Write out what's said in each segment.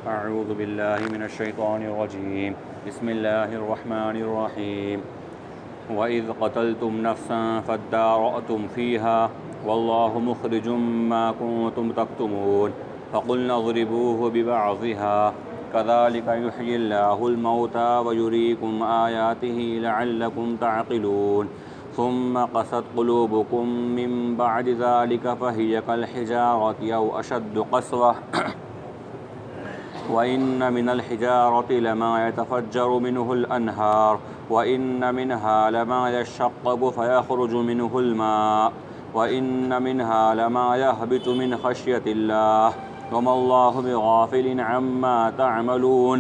अऊज़ु बिल्लाहि मिनश्शैतानिर्रजीम बिस्मिल्लाहिर्रहमानिर्रहीम व इज़ क़तलतुम नफ़्सन फ़द्दारअतुम फ़ीहा वल्लाहु मुख़रिजुम मा कुन्तुम तक्तुमून फ़क़ुल्ना इज़्रिबूहु बिबअज़िहा कज़ालिका युह्यिल्लाहुल मौता व युरीकुम आयातिहि लअल्लकुम तअक़िलून सुम्मा क़सत क़ुलूबुकुम मिन बअदि ज़ालिका फ़हिय कल-हिजारति औ अशद्दु क़स्वह व इन्न मिनल हिजारति लमा यतफ़ज्जरु मिन्हुल अन्हार व इन्न मिन्हा लमा यशक़्क़क़ु फ़यख़्रुजु मिन्हुल मा व इन्न मिन्हा लमा यहबितु मिन ख़श्यतिल्लाह वमल्लाहु बिग़ाफ़िलिन अम्मा तअमलून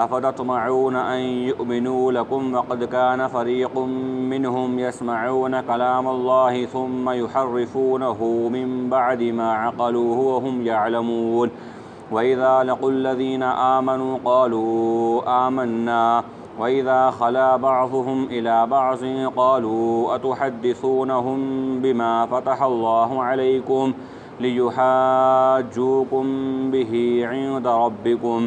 अफ़तत्मऊन अन युअ्मिनू लकुम वक़द कान फ़रीक़ुम मिन्हुम यस्मऊन कलामल्लाहि सुम्मा युहर्रिफ़ूनहु मिन बअदि मा अक़लूहु व हुम यअलमून वइज़ा लक़ुल्लज़ीना आमनू क़ालू आमन्ना वइज़ा ख़ला बअज़ुहुम इला बअज़िन क़ालू अतुहद्दिसूनहुम बिमा फ़तहल्लाहु अलैकुम लियुहाज्जूकुम बिही इंद रब्बिकुम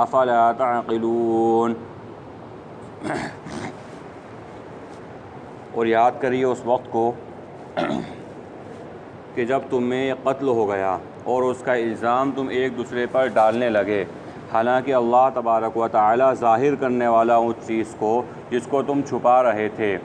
अफ़ला तअक़िलून। और याद करिए उस वक्त को कि जब तुम में कत्ल हो गया और उसका इल्ज़ाम तुम एक दूसरे पर डालने लगे, हालांकि अल्लाह तबारक व तआला ज़ाहिर करने वाला उस चीज़ को जिसको तुम छुपा रहे थे।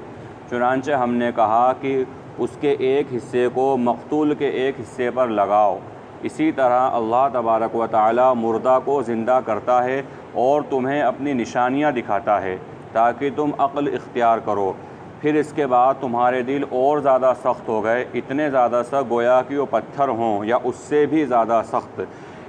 चुनांचे हमने कहा कि उसके एक हिस्से को मक़तूल के एक हिस्से पर लगाओ। इसी तरह अल्लाह तबारक व तआला मुर्दा को ज़िंदा करता है और तुम्हें अपनी निशानियाँ दिखाता है ताकि तुम अक़्ल इख्तियार करो। फिर इसके बाद तुम्हारे दिल और ज़्यादा सख्त हो गए, इतने ज़्यादा सख्त गोया कि वो पत्थर हों या उससे भी ज़्यादा सख्त।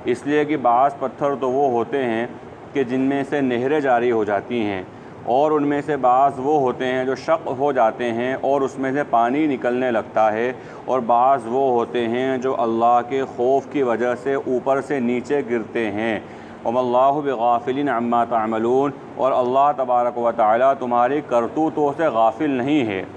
इसलिए कि बाज़ पत्थर तो वो होते हैं कि जिनमें से नहरें जारी हो जाती हैं, और उनमें से बाज़ वो होते हैं जो शक़ हो जाते हैं और उसमें से पानी निकलने लगता है, और बाज़ वो होते हैं जो अल्लाह के खौफ की वजह से ऊपर से नीचे गिरते हैं। वमल्लाहु बिग़ाफ़िलिन अम्मा तअमलून, और अल्लाह तबारक व तआला तुम्हारी करतूतों से गाफिल नहीं है।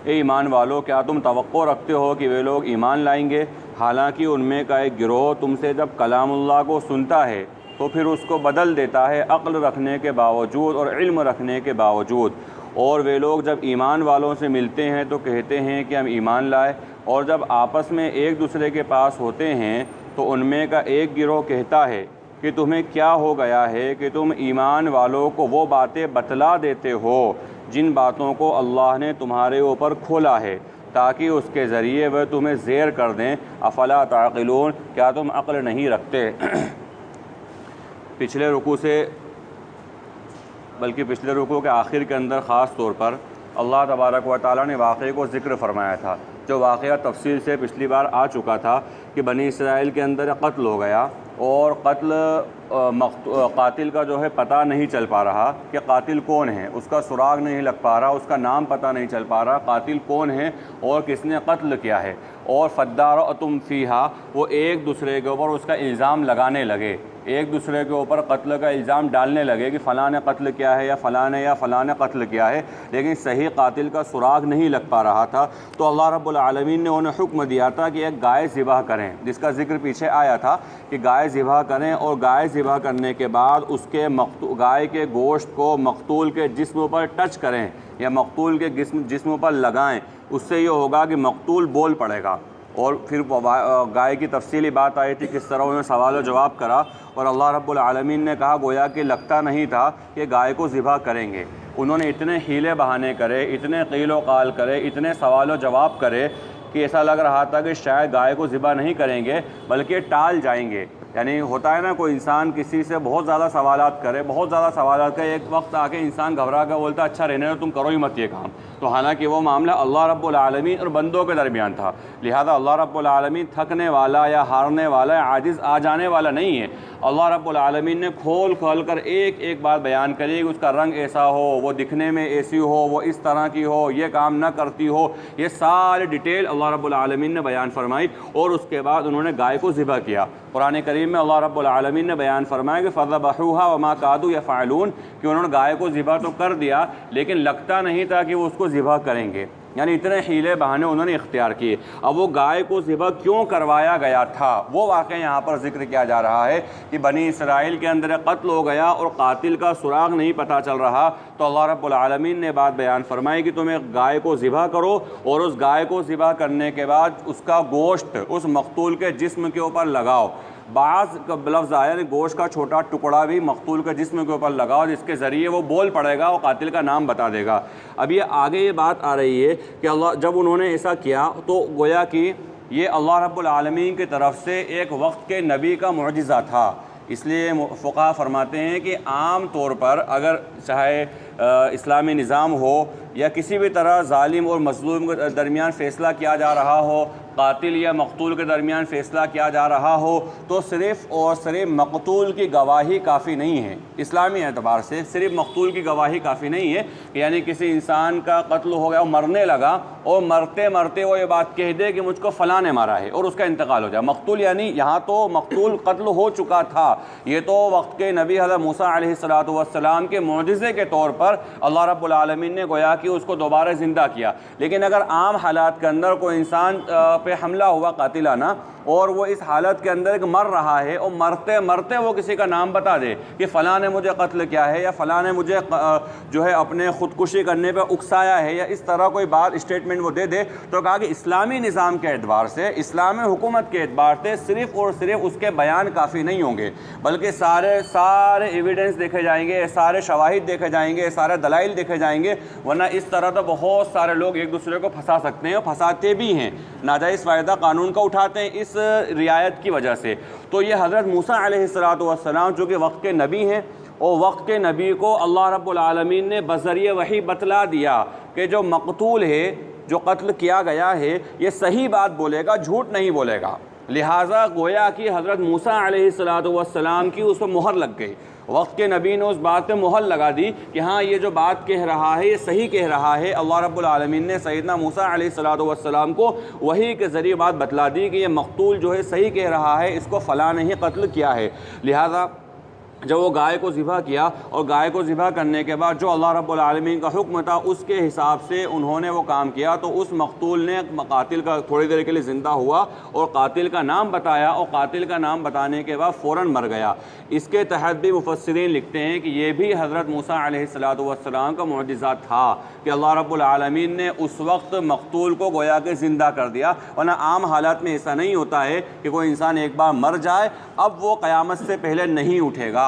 ए ईमान वालों, क्या तुम तवक्को रखते हो कि वे लोग ईमान लाएंगे, हालांकि उनमें का एक गिरोह तुमसे जब कलामुल्लाह को सुनता है तो फिर उसको बदल देता है अक़्ल रखने के बावजूद और इल्म रखने के बावजूद। और वे लोग जब ईमान वालों से मिलते हैं तो कहते हैं कि हम ईमान लाए, और जब आपस में एक दूसरे के पास होते हैं तो उनमें का एक गिरोह कहता है कि तुम्हें क्या हो गया है कि तुम ईमान वालों को वो बातें बतला देते हो जिन बातों को अल्लाह ने तुम्हारे ऊपर खोला है ताकि उसके ज़रिए वह तुम्हें ज़ेर कर दें। अफ़ला ताक़िलून, क्या तुम अक़्ल नहीं रखते। पिछले रुकू से बल्कि पिछले रुकू के आखिर के अंदर ख़ास तौर पर अल्लाह तबारक व तआला ने वाक़े को ज़िक्र फरमाया था, जो वाक़या तफसील से पिछली बार आ चुका था कि बनी इसराइल के अंदर कत्ल हो गया और कातिल का जो है पता नहीं चल पा रहा कि कातिल कौन है, उसका सुराग नहीं लग पा रहा, उसका नाम पता नहीं चल पा रहा, कातिल कौन है और किसने कत्ल किया है। और फ़द्दारअतुम फ़ीहा, वो एक दूसरे के ऊपर उसका इल्ज़ाम लगाने लगे, एक दूसरे के ऊपर कत्ल का इल्ज़ाम डालने लगे कि फ़लाँ ने कत्ल किया है या फ़लाँ ने कत्ल किया है, लेकिन सही कातिल का सुराग नहीं लग पा रहा था। तो अल्लाह रब्बुल आलमीन ने उन्हें हुक्म दिया था कि एक गाय ज़िबह करें, जिसका जिक्र पीछे आया था कि गाय ज़िबह करें, और गाय ज़िबह करने के बाद उसके गाय के गोश्त को मक़तूल के जिस्म पर टच करें या मक़तूल के जिस्म पर लगाएं। उससे ये होगा कि मक़तूल बोल पड़ेगा। और फिर गाय की तफसीली बात आई थी, किस तरह उन्होंने सवाल व जवाब करा, और अल्लाह रब्बुल आलमीन ने कहा गोया कि लगता नहीं था कि गाय को ज़िबह करेंगे। उन्होंने इतने हीले बहाने करे, इतने क़ील व क़ाल करे, इतने सवाल व जवाब करे कि ऐसा लग रहा था कि शायद गाय को ज़िबह नहीं करेंगे बल्कि टाल जाएंगे। यानी होता है ना, कोई इंसान किसी से बहुत ज़्यादा सवालात करे, बहुत ज़्यादा सवालात करे, एक वक्त आके इंसान घबरा कर बोलता अच्छा रहने दो, तुम करो ही मत ये काम। तो हालांकि वो मामला अल्लाह रब्बुल आलमीन और बंदों के दरमियान था, लिहाजा अल्लाह रब्बुल आलमीन थकने वाला या हारने वाला या आजिज़ आ जाने वाला नहीं है। अल्लाह रब्बुल आलमीन ने खोल खोल कर एक एक बात बयान करी कि उसका रंग ऐसा हो, वो दिखने में ऐसी हो, वो इस तरह की हो, ये काम न करती हो, ये सारी डिटेल अल्लाह रब्बुल आलमीन ने बयान फरमाई। और उसके बाद उन्होंने गाय को ज़िबह किया। कुरान करीम में अल्लाह रब्बुल आलमीन ने बयान फरमाया कि फ़ज़बहूहा वमा कादू यफ़अलून, कि उन्होंने गाय को ज़िबह तो कर दिया लेकिन लगता नहीं था कि वो उसको ज़िबह करेंगे। यानी इतने हीले बहाने उन्होंने इख्तियार किए। अब वो गाय को ज़िबा क्यों करवाया गया था वो वाक़या यहाँ पर जिक्र किया जा रहा है कि बनी इसराइल के अंदर कत्ल हो गया और कातिल का सुराग नहीं पता चल रहा, तो अल्लाह रब्बुल आलमीन ने बात बयान फरमाई कि तुम एक गाय को ज़िबा करो और उस गाय को ज़िबा करने के बाद उसका गोश्त उस मकतूल के जिस्म के ऊपर लगाओ। बाज़ लफ्ज़ आया यानी गोश्त का छोटा टुकड़ा भी मकतूल के जिस्म के ऊपर लगाओ, जिसके ज़रिए वो बोल पड़ेगा और कातिल का नाम बता देगा। अब ये आगे ये बात आ रही है कि अल्लाह जब उन्होंने ऐसा किया तो गोया कि ये अल्लाह रब्बुल आलमीन की तरफ से एक वक्त के नबी का मुअजिज़ा था। इसलिए फ़ुक़हा फरमाते हैं कि आम तौर पर अगर चाहे इस्लामी निज़ाम हो या किसी भी तरह ज़ालिम और मज़लूम के दरमियान फ़ैसला किया जा रहा हो, कातिल या मकतूल के दरमियान फ़ैसला किया जा रहा हो, तो सिर्फ़ और सिर्फ मकतूल की गवाही काफ़ी नहीं है। इस्लामी एतबार से सिर्फ मकतूल की गवाही काफ़ी नहीं है कि यानी किसी इंसान का कत्ल हो गया, वो मरने लगा और मरते मरते वो ये बात कह दे कि मुझको फ़लाँ ने मारा है और उसका इंतकाल हो जाए। मकतूल यानी यहाँ तो मकतूल कत्ल हो चुका था, ये तो वक्त के नबी हज़रत मूसा अलैहिस्सलातु वस्सलाम के मुअजिज़े के तौर पर अल्लाह रब्बुल आलमीन ने गोया कि उसको दोबारा ज़िंदा किया। लेकिन अगर आम हालात के अंदर कोई इंसान पे हमला हुआ कातिलाना और वो इस हालत के अंदर मर रहा है और मरते मरते वो किसी का नाम बता दे कि फ़लाँ ने मुझे कत्ल किया है या फ़लाँ ने मुझे जो है अपने ख़ुदकुशी करने पर उकसाया है या इस तरह कोई बात स्टेटमेंट वो दे दे, तो कहा कि इस्लामी निज़ाम के एतबार से, इस्लामी हुकूमत के एतबार से सिर्फ़ और सिर्फ उसके बयान काफ़ी नहीं होंगे, बल्कि सारे एविडेंस देखे जाएंगे, सारे शवाहिद देखे जाएंगे, सारे दलाइल देखे जाएंगे। वरना इस तरह तो बहुत सारे लोग एक दूसरे को फंसा सकते हैं और फंसाते भी हैं, नाजायज़ फ़ायदा कानून का उठाते हैं इस रियायत की वजह से। तो ये हज़रत मूसा अलैहिस्सलातु वस्सलाम जो कि वक्त के नबी हैं और वक्त के नबी को अल्लाह रब्बुल आलमीन ने बज़रिए वही बतला दिया कि जो मकतूल है, जो कत्ल किया गया है, ये सही बात बोलेगा, झूठ नहीं बोलेगा। लिहाजा गोया कि हज़रत मूसा अलैहिस्सलातु वस्सलाम की उस पर मुहर लग गई। वक्त के नबी ने उस बात पे मुहर लगा दी कि हाँ ये जो बात कह रहा है ये सही कह रहा है। अल्लाह रब्बुल आलमीन ने सैयदना मूसा अलैहिस्सलातु वस्सलाम को वही के ज़रिए बात बतला दी कि ये मकतूल जो है सही कह रहा है, इसको फ़लाँ ने ही कत्ल किया है। लिहाजा जब वो गाय को ज़िबा किया और गाय को ज़िबा करने के बाद जो अल्लाह रब्बुल आलमीन का हुक्म था उसके हिसाब से उन्होंने वो काम किया, तो उस मकतूल ने कातिल का थोड़ी देर के लिए ज़िंदा हुआ और कातिल का नाम बताया और कातिल का नाम बताने के बाद फ़ौरन मर गया। इसके तहत भी मुफस्सिरीन लिखते हैं कि ये भी हज़रत मूसा अलैहिस्सलातु वस्सलाम का मुअजिज़ा था कि अल्लाह रब्बुल आलमीन ने उस वक्त मकतूल को गोया के ज़िंदा कर दिया। वरना आम हालात में ऐसा नहीं होता है कि कोई इंसान एक बार मर जाए अब वो क़यामत से पहले नहीं उठेगा।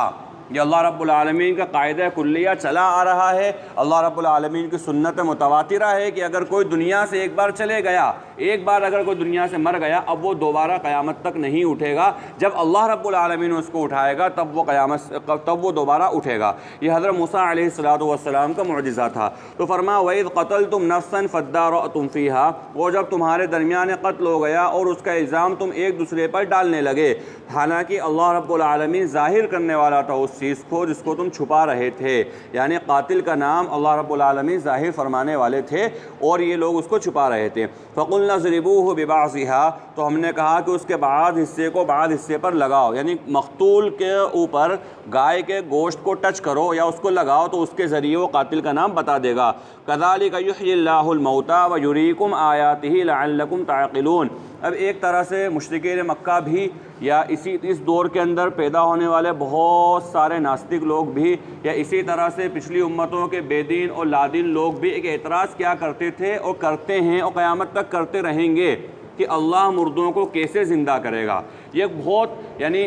ये अल्लाह रब्बुल आलमीन का कायदा कुल्लिया चला आ रहा है। अल्लाह रब्बुल आलमीन की सुन्नत मुतवातिरा है कि अगर कोई दुनिया से एक बार चले गया, एक बार अगर कोई दुनिया से मर गया, अब वो दोबारा क़यामत तक नहीं उठेगा। जब अल्लाह रब्बुल आलमीन उसको उठाएगा तब वो दोबारा उठेगा। ये हज़रत मूसा अलैहिस्सलातु वस्सलाम का मुअजिज़ा था। तो फरमा वइज़ क़तलतुम नफ्सन फद्दारअतुम फ़ीहा, वो जब तुम्हारे दरमियान कत्ल हो गया और उसका इल्ज़ाम तुम एक दूसरे पर डालने लगे, हालांकि अल्लाह रब्बुल आलमीन ज़ाहिर करने वाला था उस चीज़ को जिसको तुम छुपा रहे थे। यानी कातिल का नाम अल्लाह रब्बुल आलमीन ज़ाहिर फरमाने वाले थे और ये लोग उसको छुपा रहे थे। फ़क़ुलना ज़रिबूहु बिबाज़िहा, तो हमने कहा कि उसके बाद हिस्से को बाद हिस्से पर लगाओ, यानी मकतूल के ऊपर गाय के गोश्त को टच करो या उसको लगाओ तो उसके ज़रिए वो कातिल का नाम बता देगा। कज़ालिका युह्यिल्लाहुल मौता व युरीकुम आयातिही लअल्लकुम ताक़िलून। अब एक तरह से मुशरिकीन मक्का भी या इस दौर के अंदर पैदा होने वाले बहुत सारे नास्तिक लोग भी या इसी तरह से पिछली उम्मतों के बेदीन और लादीन लोग भी एक एतराज़ किया करते थे और करते हैं और क़यामत तक करते रहेंगे कि अल्लाह मुर्दों को कैसे ज़िंदा करेगा। ये बहुत यानी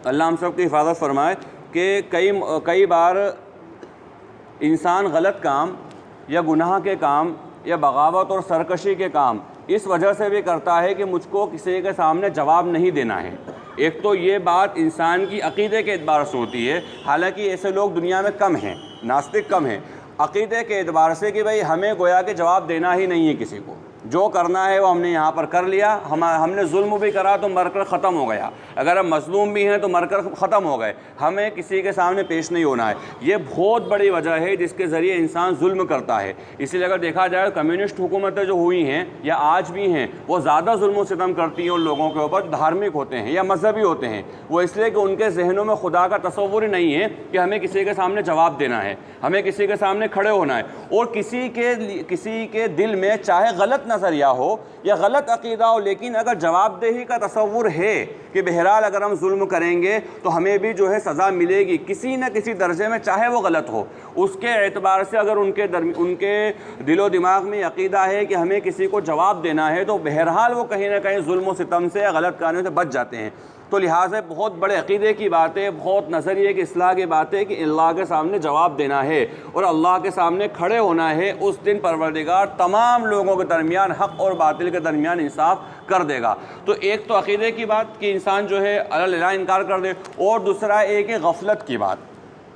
अल्लाह हम सब की हिफाजत फरमाए कि कई बार इंसान गलत काम या गुनाह के काम या बगावत और सरकशी के काम इस वजह से भी करता है कि मुझको किसी के सामने जवाब नहीं देना है। एक तो ये बात इंसान की अक़ीदे के एतबार से होती है, हालांकि ऐसे लोग दुनिया में कम हैं, नास्तिक कम हैं। अक़ीदे के एतबार से कि भाई हमें गोया के जवाब देना ही नहीं है किसी को, जो करना है वो हमने यहाँ पर कर लिया। हमने जुल्म भी करा तो मरकर ख़त्म हो गया, अगर हम मज़लूम भी हैं तो मरकर ख़त्म हो गए, हमें किसी के सामने पेश नहीं होना है। ये बहुत बड़ी वजह है जिसके ज़रिए इंसान जुल्म करता है। इसलिए अगर देखा जाए कम्युनिस्ट हुकूमतें जो हुई हैं या आज भी हैं, वो ज़्यादा जुल्म सितम करती हैं उन लोगों के ऊपर धार्मिक होते हैं या मजहबी होते हैं। वो इसलिए कि उनके जहनों में खुदा का तसव्वुर ही नहीं है कि हमें किसी के सामने जवाब देना है, हमें किसी के सामने खड़े होना है। और किसी के दिल में चाहे गलत नज़रिया हो या गलत अकीदा हो, लेकिन अगर जवाबदेही का तसव्वुर है कि बहरहाल अगर हम जुल्म करेंगे तो हमें भी जो है सज़ा मिलेगी किसी न किसी दर्जे में, चाहे वो गलत हो, उसके एतबार से अगर उनके दिलो दिमाग में अकीदा है कि हमें किसी को जवाब देना है, तो बहरहाल वो कहीं ना कहीं जुल्म व सितम से या गलत कानून से बच जाते हैं। तो लिहाजा बहुत बड़े अकीदे की बात है, बहुत नज़रिए की इस्लाह की बात है कि अल्लाह के सामने जवाब देना है और अल्लाह के सामने खड़े होना है। उस दिन परवरदिगार तमाम लोगों के दरमियान, हक़ और बातिल के दरमियान इंसाफ कर देगा। तो एक तो अकीदे की बात कि इंसान जो है अल्लाह इनकार कर दे, और दूसरा एक है गफलत की बात,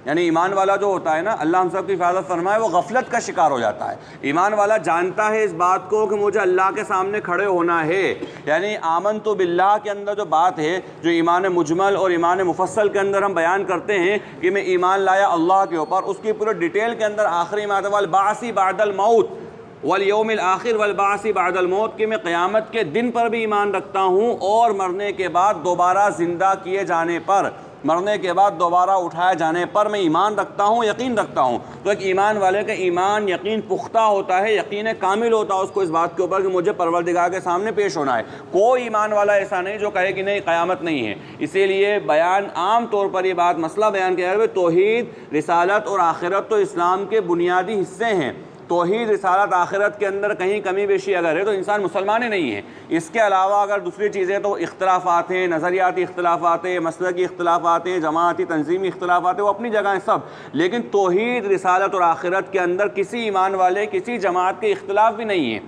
यानी ईमान वाला जो होता है ना, अल्लाह हम सब की हिफाजत फरमाए, वो गफलत का शिकार हो जाता है। ईमान वाला जानता है इस बात को कि मुझे अल्लाह के सामने खड़े होना है, यानी आमन तो बिल्लाह के अंदर जो बात है, जो ईमान मुजमल और ईमान मुफस्सल के अंदर हम बयान करते हैं कि मैं ईमान लाया अल्लाह के ऊपर, उसकी पूरे डिटेल के अंदर आखिरी मात वल बासी बादल मौत वल यौमिल आखिर वल बासी बादल मौत, कि मैं क़यामत के दिन पर भी ईमान रखता हूँ और मरने के बाद दोबारा ज़िंदा किए जाने पर, मरने के बाद दोबारा उठाए जाने पर मैं ईमान रखता हूँ, यकीन रखता हूँ। तो एक ईमान वाले का ईमान यकीन पुख्ता होता है, यकीन कामिल होता है उसको इस बात के ऊपर कि मुझे परवरदिगार के सामने पेश होना है। कोई ईमान वाला ऐसा नहीं जो कहे कि नहीं क़यामत नहीं है। इसीलिए बयान आम तौर पर ये बात मसला बयान किया है, तौहीद, रिसालत और आखिरत तो इस्लाम के बुनियादी हिस्से हैं। तौहीद, रिसालत, आखिरत के अंदर कहीं कमी बेशी अगर है तो इंसान मुसलमान ही नहीं है। इसके अलावा अगर दूसरी चीज़ें तो इख्तलाफात हैं, नज़रियाती इख्तलाफात हैं, मसलकी इख्तलाफात हैं, जमाती तंजीमी इख्तलाफात हैं, वो अपनी जगह हैं सब। लेकिन तौहीद, रिसालत और आखिरत के अंदर किसी ईमान वाले, किसी जमात के इख्तलाफ भी नहीं है।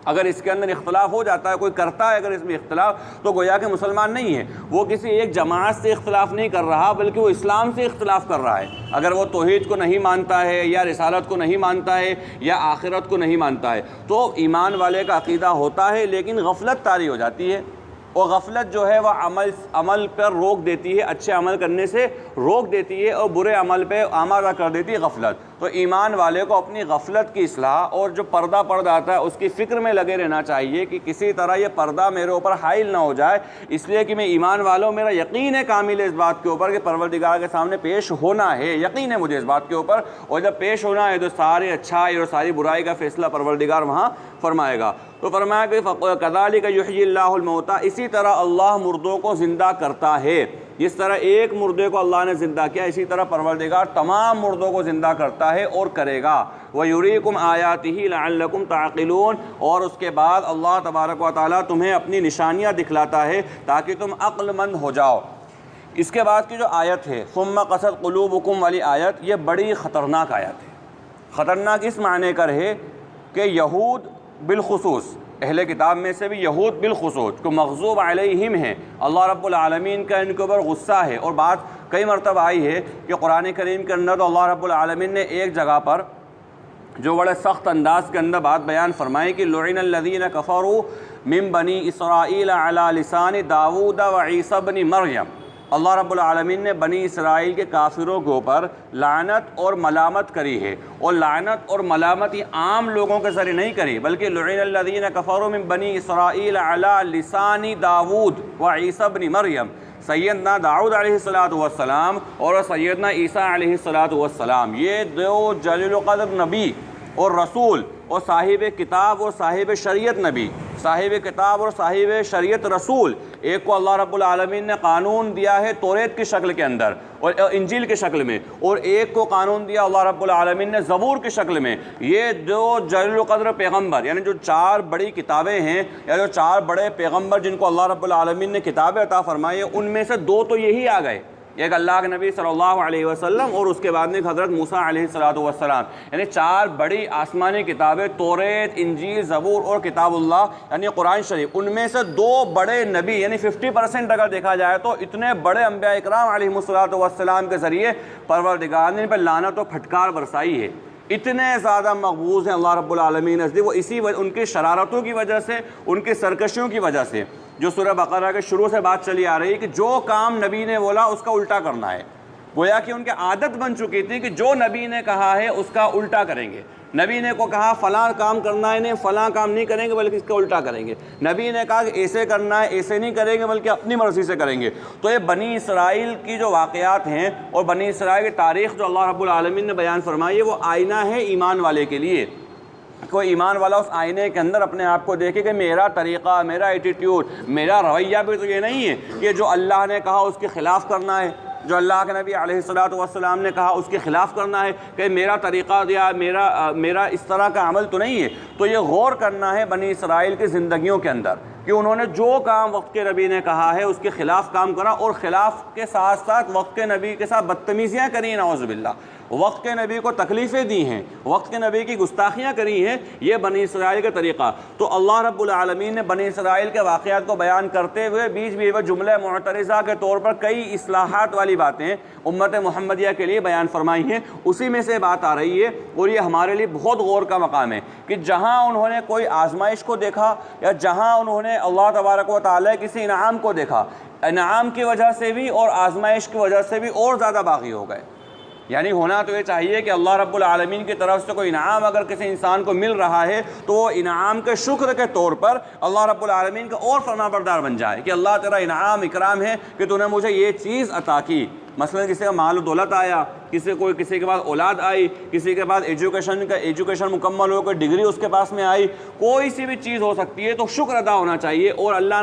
अगर इसके अंदर इख्तलाफ हो जाता है, कोई करता है अगर इसमें इख्तलाफ, तो गोया कि मुसलमान नहीं है। वो किसी एक जमात से इख्तलाफ नहीं कर रहा, बल्कि वो इस्लाम से इख्तलाफ कर रहा है। अगर वो तौहीद को नहीं मानता है या रिसालत को नहीं मानता है या आखिरत को नहीं मानता है, तो ईमान वाले का अकीदा होता है लेकिन गफलत तारी हो जाती है। और गफलत जो है वह अमल पर रोक देती है, अच्छे अमल करने से रोक देती है और बुरे अमल पे आमादा कर देती है गफलत। तो ईमान वाले को अपनी गफलत की इस्लाह और जो पर्दा पड़ जाता है उसकी फ़िक्र में लगे रहना चाहिए कि किसी तरह ये पर्दा मेरे ऊपर हाइल ना हो जाए, इसलिए कि मैं ईमान वालों, मेरा यकीन है कामिल है इस बात के ऊपर कि परवरदिगार के सामने पेश होना है, यकीन है मुझे इस बात के ऊपर। और जब पेश होना है तो सारी अच्छाई और सारी बुराई का फ़ैसला परवरदिगार वहाँ फरमाएगा। तो फरमाया कि कज़ालिका युह्यिल्लाहुल मौता, इसी तरह अल्लाह मुर्दों को ज़िंदा करता है। जिस तरह एक मुर्दे को अल्लाह ने ज़िंदा किया, इसी तरह परवरदिगार तमाम मुर्दों को ज़िंदा करता है और करेगा। व युरीकुम आयातिही लअल्लकुम ताक़िलून, और उसके बाद अल्लाह तबारक व तआला तुम्हें अपनी निशानियाँ दिखलाता है ताकि तुम अक्लमंद हो जाओ। इसके बाद की जो आयत है सुम्मा क़सद क़ुलूबुकुम वाली आयत, ये बड़ी ख़तरनाक आयत है। ख़तरनाक इस माने कर है कि यहूद बिलखुसूस, अहले किताब में से भी यहूद बिलखुसूस को मग़ज़ूब अलैहिम है, अल्लाह रब्बुल आलमीन का इनके ऊपर गुस्सा है। और बात कई मरतबा आई है कि कुरान करीम के अंदर तो अल्लाह रब्बुल आलमीन ने एक जगह पर जो बड़े सख्त अंदाज के अंदर बात बयान फरमाई कि लुइनल्लज़ीना कफ़रू मिन बनी इसराईल अला लिसानी दाऊद व ईसा इब्न मरयम, अल्लाह रब्बुल आलमीन ने बनी इसराइल के काफिरों के ऊपर लानत और मलामत करी है। और लानत और मलामत ये आम लोगों के ज़रिए नहीं करी, बल्कि लुइनल्लज़ीना कफ़रू मिन बनी इसराइल अला लिसानी दाऊद व ईसा इब्न मरयम, सैयदना दाऊद अलैहिस्सलातु वस्सलाम और सैयदना ईसा अलैहिस्सलातु वस्सलाम, ये दो जलील क़द्र नबी और रसूल और साहिब किताब और साहिब शरीयत नबी, साहिब किताब और साहिब शरीयत रसूल, एक को अल्लाह रब्बुल आलमीन ने कानून दिया है तौरेत की शक्ल के अंदर और इंजील की शक्ल में, और एक को कानून दिया अल्लाह रब्बुल आलमीन ने ज़बूर की शक्ल में। ये जो जलील क़द्र पैगम्बर, यानी जो चार बड़ी किताबें हैं या जो चार बड़े पैगम्बर जिनको अल्लाह रब्बुल आलमीन ने किताबें अता फरमाई, उनमें से दो तो यही आ गए, एक अल्लाह के नबी सल्लल्लाहु अलैहि वसल्लम और उसके बाद में हज़रत मूसा अलैहिस्सलातु वस्सलाम, यानी चार बड़ी आसमानी किताबें तौरेत, इंजील, ज़बूर और किताबुल्लाह यानी कुरान शरीफ। उनमें से दो बड़े नबी यानी 50% अगर देखा जाए तो इतने बड़े अंबिया इकराम अलैहिमुस्सलातु वस्सलाम के ज़रिए परवरदिगार ने इन पर लानत और फटकार बरसाई है। इतने ज़्यादा मकबूज़ हैं अल्लाह रब्बुल आलमीन नज़दीक, वो इसी उनकी शरारतों की वजह से, उनकी सरकशियों की वजह से। जो सूरह बकरा के शुरू से बात चली आ रही है कि जो काम नबी ने बोला उसका उल्टा करना है, गोया कि उनकी आदत बन चुकी थी कि जो नबी ने कहा है उसका उल्टा करेंगे। नबी ने को कहा फ़लाँ काम करना है, नहीं फ़लाँ काम नहीं करेंगे बल्कि इसका उल्टा करेंगे। नबी ने कहा कि ऐसे करना है, ऐसे नहीं करेंगे बल्कि अपनी मर्ज़ी से करेंगे। तो ये बनी इसराइल की जो वाक़यात हैं और बनी इसराइल की तारीख़ जो अल्लाह रब्बुल आलमीन ने बयान फरमाई है, वो आईना है ईमान वाले के लिए। कोई ईमान वाला उस आईने के अंदर अपने आप को देखे कि मेरा तरीक़ा, मेरा एटीट्यूड, मेरा रवैया भी तो ये नहीं है कि जो अल्लाह ने कहा उसके ख़िलाफ़ करना है, जो अल्लाह के नबी अलैहिस्सलातु वस्सलाम ने कहा उसके ख़िलाफ़ करना है, कि मेरा तरीक़ा या मेरा इस तरह का अमल तो नहीं है। तो ये गौर करना है बनी इसराइल की ज़िंदगियों के अंदर कि उन्होंने जो काम वक्त के नबी ने कहा है उसके ख़िलाफ़ काम करा, और ख़िलाफ़ के साथ साथ वक्त के नबी के साथ बदतमीज़ियाँ करी, नाउज़ुबिल्लाह, वक्त के नबी को तकलीफ़ें दी हैं, वक्त के नबी की गुस्ताखियाँ करी हैं। ये बनी इसराइल का तरीक़ा। तो अल्लाह रब्बुल आलमीन ने बनी इसराइल के वाक़यात को बयान करते हुए बीच बीच में जुमला मुअतरिज़ा के तौर पर कई इस्लाहात वाली बातें उम्मत मुहम्मदिया के लिए बयान फरमाई हैं। उसी में से बात आ रही है, और ये हमारे लिए बहुत गौर का मकाम है कि जहाँ उन्होंने कोई आजमाइश को देखा या जहाँ उन्होंने अल्लाह तबारक व तआला किसी इनाम को देखा, इनाम की वजह से भी और आजमाइश की वजह से भी और ज़्यादा बागी हो गए। यानी होना तो ये चाहिए कि अल्लाह रब्बुल आलमीन की तरफ से कोई इनाम अगर किसी इंसान को मिल रहा है तो वो इनाम के शुक्र के तौर पर अल्लाह रब्बुल आलमीन का और फरमाबरदार बन जाए कि अल्लाह तेरा इनाम इकराम है कि तूने मुझे ये चीज़ अता की। मसलन किसी का माल दौलत आया, किसी के पास औलाद आई, किसी के पास एजुकेशन मुकम्मल हो, कोई डिग्री उसके पास में आई, कोई सी भी चीज़ हो सकती है, तो शुक्र अदा होना चाहिए। और अल्लाह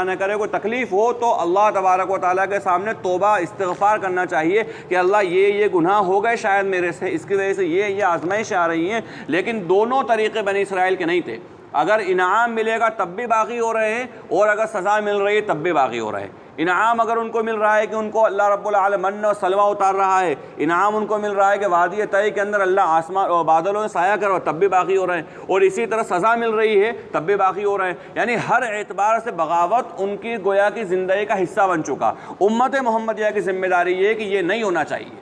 ना करे कोई तकलीफ़ हो तो अल्लाह तबारक व तआला के सामने तौबा इस्तिग़फ़ार करना चाहिए कि अल्लाह ये गुनाह हो गए शायद मेरे से, इसकी वजह से ये आजमाइश आ रही हैं। लेकिन दोनों तरीक़े बनी इसराइल के नहीं थे। अगर इनाम मिलेगा तब भी बागी हो रहे हैं, और अगर सज़ा मिल रही है तब भी बागी हो रहे हैं। इनाम अगर उनको मिल रहा है कि उनको अल्लाह रब्बुल आलमीन और सलवा उतार रहा है, इनाम उनको मिल रहा है कि वादी तय के अंदर अल्लाह आसमान और बादलों में साया कर, तब भी बाकी हो रहे हैं। और इसी तरह सज़ा मिल रही है तब भी बाकी हो रहे हैं। यानी हर एतबार से बगावत उनकी गोया की ज़िंदगी का हिस्सा बन चुका। उम्मत मुहम्मदिया की ज़िम्मेदारी ये कि ये नहीं होना चाहिए,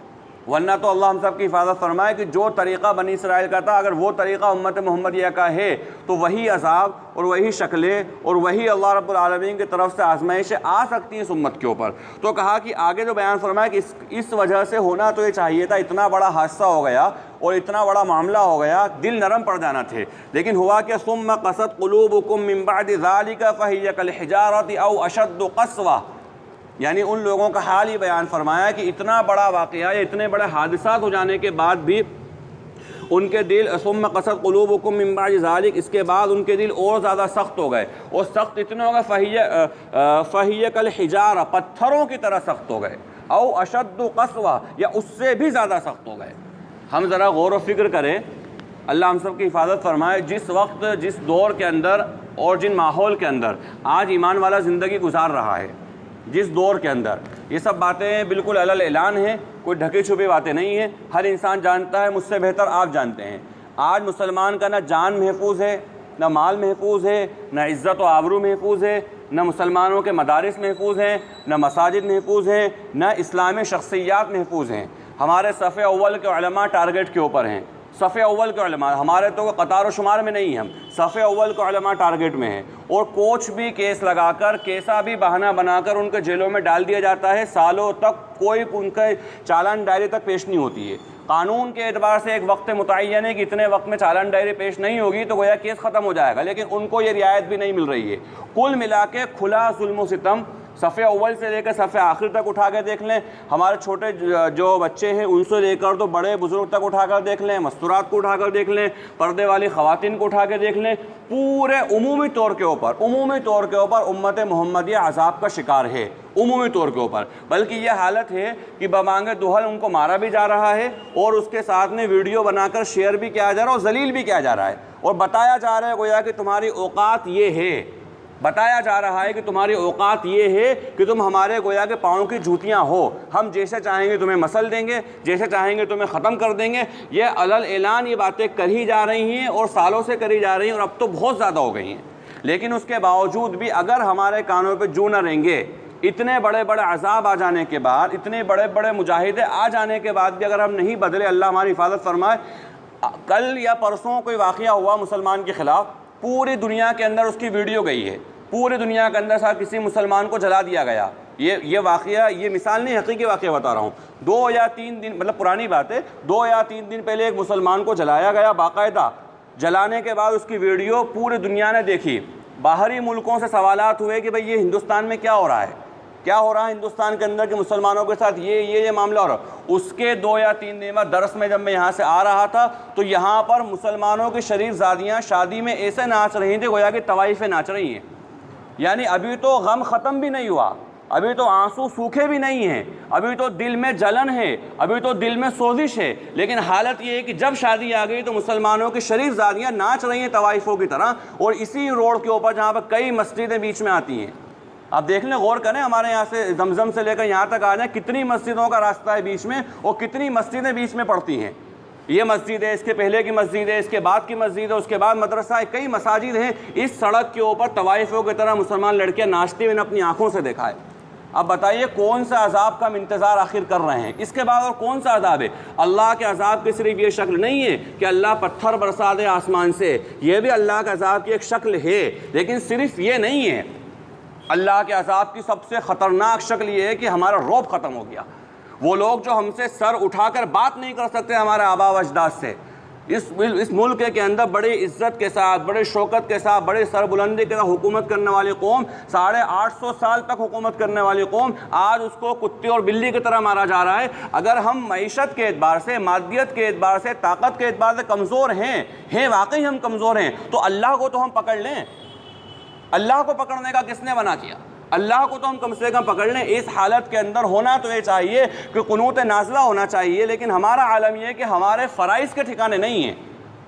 वरना तो अल्लाह हम सब की हिफाजत फरमाए कि जो तरीक़ा बनी इसराइल का था अगर वो तरीक़ा उम्मत मुहम्मदिया का है तो वही अज़ाब और वही शक्लें और वही अल्लाह रब्बुल आलमीन की तरफ से आजमाइशें आ सकती हैं इस उम्मत के ऊपर। तो कहा कि आगे जो बयान फरमाया कि इस वजह से होना तो ये चाहिए था, इतना बड़ा हादसा हो गया और इतना बड़ा मामला हो गया, दिल नरम पड़ जाना थे। लेकिन हुआ कि सुम्मा क़सत क़ुलूबुकुम मिन बअदि ज़ालिका फ़हिय कल हिजारति औ अशद्दु क़स्वा, यानी उन लोगों का हाल ही बयान फरमाया कि इतना बड़ा वाक़या या इतने बड़े हादसात हो जाने के बाद भी उनके दिल सुम्मा क़सत क़ुलूबुकुम मिन बअदि ज़ालिक, इसके बाद उनके दिल और ज़्यादा सख्त हो गए। और सख्त इतने हो गए फ़हिय कल हिजारा, पत्थरों की तरह सख्त हो गए, औ अशद्दु क़स्वा, या उससे भी ज़्यादा सख्त हो गए। हम ज़रा गौर व फिक्र करें, अल्लाह हम सब की हिफाजत फरमाए। जिस वक्त, जिस दौर के अंदर और जिन माहौल के अंदर आज ईमान वाला ज़िंदगी गुजार रहा है, जिस दौर के अंदर ये सब बातें बिल्कुल अलल ऐलान हैं, कोई ढकी छुपी बातें नहीं हैं, हर इंसान जानता है, मुझसे बेहतर आप जानते हैं। आज मुसलमान का ना जान महफूज है, ना माल महफूज है, ना इज़्ज़त व आबरू महफूज है, ना मुसलमानों के मदारिस महफूज हैं, ना मसाजिद महफूज हैं, ना इस्लामी शख्सियात महफूज हैं। हमारे सफ़े अव्वल के उलमा टारगेट के ऊपर हैं, सफ़े अव्वल के उलमा, हमारे तो कतार शुमार में नहीं, हम सफ़े अव्वल के उलमा टारगेट में हैं। और कोच भी केस लगाकर, कैसा भी बहाना बनाकर उनके जेलों में डाल दिया जाता है। सालों तक कोई उनके चालान डायरी तक पेश नहीं होती है। कानून के एतबार से एक वक्त मुतय्यन है कि इतने वक्त में चालान डायरी पेश नहीं होगी तो गोया केस ख़त्म हो जाएगा, लेकिन उनको ये रियायत भी नहीं मिल रही है। कुल मिला के खुला जुल्म सितम सफ़े अव्वल से लेकर सफ़े आखिर तक उठा के देख लें, हमारे छोटे जो बच्चे हैं उनसे लेकर तो बड़े बुज़ुर्ग तक उठा कर देख लें, मस्तूरात को उठा कर देख लें, पर्दे वाली ख़वातीन को उठा के देख लें, पूरे उमूमी तौर के ऊपर उम्मत मुहम्मदिया अज़ाब का शिकार है, उमूमी तौर के ऊपर। बल्कि यह हालत है कि बमांगे दुहल उनको मारा भी जा रहा है और उसके साथ में वीडियो बनाकर शेयर भी किया जा रहा है और जलील भी किया जा रहा है, और बताया जा रहा है गोया कि तुम्हारी औकात ये है, बताया जा रहा है कि तुम्हारी औकात ये है कि तुम हमारे गोया के पाँव की जूतियाँ हो, हम जैसे चाहेंगे तुम्हें मसल देंगे, जैसे चाहेंगे तुम्हें ख़त्म कर देंगे। ये अलल ऐलान ये बातें करी जा रही हैं और सालों से करी जा रही हैं और अब तो बहुत ज़्यादा हो गई हैं। लेकिन उसके बावजूद भी अगर हमारे कानों पर जू न रहेंगे, इतने बड़े बड़े अज़ाब आ जाने के बाद, इतने बड़े बड़े मुजाहिदे आ जाने के बाद भी अगर हम नहीं बदले, अल्लाह हमारी हिफाजत फरमाए, कल या परसों कोई वाक़या हुआ मुसलमान के ख़िलाफ़, पूरी दुनिया के अंदर उसकी वीडियो गई है, पूरी दुनिया के अंदर साथ किसी मुसलमान को जला दिया गया। ये वाक़या, ये मिसाल नहीं, हकीकी वाक़या बता रहा हूँ। 2 या 3 दिन, मतलब पुरानी बात है, 2 या 3 दिन पहले एक मुसलमान को जलाया गया बाकायदा। जलाने के बाद उसकी वीडियो पूरी दुनिया ने देखी। बाहरी मुल्कों से सवालात हुए कि भाई ये हिंदुस्तान में क्या हो रहा है, क्या हो रहा है हिंदुस्तान के अंदर कि मुसलमानों के साथ ये मामला हो रहा है। उसके 2 या 3 दिन बाद दरस में जब मैं यहाँ से आ रहा था तो यहाँ पर मुसलमानों की शरीफ ज़ादियाँ शादी में ऐसे नाच रही थी गोया कि तवाइफ़ें नाच रही हैं। यानी अभी तो गम ख़त्म भी नहीं हुआ, अभी तो आंसू सूखे भी नहीं हैं, अभी तो दिल में जलन है, अभी तो दिल में सोजिश है, लेकिन हालत ये है कि जब शादी आ गई तो मुसलमानों की शरीफ ज़ादियाँ नाच रही हैं तवाइफ़ों की तरह, और इसी रोड के ऊपर जहाँ पर कई मस्जिदें बीच में आती हैं। आप देख लें, गौर करें, हमारे यहाँ से जमजम से लेकर यहाँ तक आ जाए, कितनी मस्जिदों का रास्ता है बीच में और कितनी मस्जिदें बीच में पड़ती हैं। ये मस्जिद है, इसके पहले की मस्जिद है, इसके बाद की मस्जिद है, उसके बाद मदरसा है, कई मसाजिद हैं। इस सड़क के ऊपर तवाइफ़ों की तरह मुसलमान लड़कियाँ नाचते हुए अपनी आँखों से देखा है। अब बताइए कौन सा अजाब का हम इंतज़ार आखिर कर रहे हैं? इसके बाद और कौन सा अजाब है? अल्लाह के अजाब की सिर्फ ये शक्ल नहीं है कि अल्लाह पत्थर बरसा दे आसमान से, ये भी अल्लाह के अजाब की एक शक्ल है, लेकिन सिर्फ ये नहीं है। अल्लाह के अजाब की सबसे ख़तरनाक शक्ल ये है कि हमारा रौब ख़त्म हो गया। वो लोग जो हमसे सर उठाकर बात नहीं कर सकते हमारे आबा व अजदाद से, इस मुल्क के अंदर बड़ी इज़्ज़त के साथ, बड़े शौकत के साथ, बड़े सरबुलंदी के साथ हुकूमत करने वाली कौम, 850 साल तक हुकूमत करने वाली कौम, आज उसको कुत्ते और बिल्ली की तरह मारा जा रहा है। अगर हम मईशत के एतबार से, मादियत के एतबार से, ताकत के एतबार से कमज़ोर हैं वाकई हम कमज़ोर हैं, तो अल्लाह को तो हम पकड़ लें। अल्लाह को पकड़ने का किसने मना किया? अल्लाह को तो हम कम से कम पकड़ लें। इस हालत के अंदर होना तो ये चाहिए कि कुनूत नाज़िला होना चाहिए, लेकिन हमारा आलम यह कि हमारे फ़राइज़ के ठिकाने नहीं है।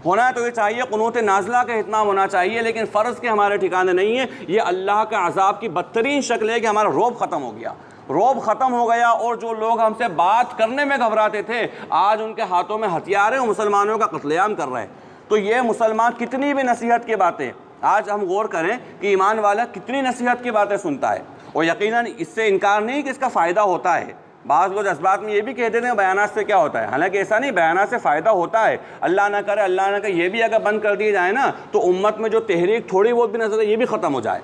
होना तो ये चाहिए, कुनूत नाज़िला का इत्माम होना चाहिए, लेकिन फ़र्ज़ के हमारे ठिकाने नहीं है। ये अल्लाह के अज़ाब की बदतरीन शक्ल है कि हमारा रौब ख़त्म हो गया, रौब ख़त्म हो गया। और जो लोग हमसे बात करने में घबराते थे, आज उनके हाथों में हथियार हैं, मुसलमानों का कत्लेआम कर रहे हैं। तो ये मुसलमान कितनी भी नसीहत की बातें, आज हम गौर करें कि ईमान वाला कितनी नसीहत की बातें सुनता है, और यकीनन इससे इनकार नहीं कि इसका फ़ायदा होता है। बाज़ लोग जज्बात में ये भी कह देते हैं बयानात से क्या होता है, हालांकि ऐसा नहीं, बयानात से फ़ायदा होता है। अल्लाह ना करे, अल्लाह ना करे, ये भी अगर बंद कर दिए जाए ना तो उम्मत में जो तहरीक थोड़ी बहुत भी नजर ये भी ख़त्म हो जाए।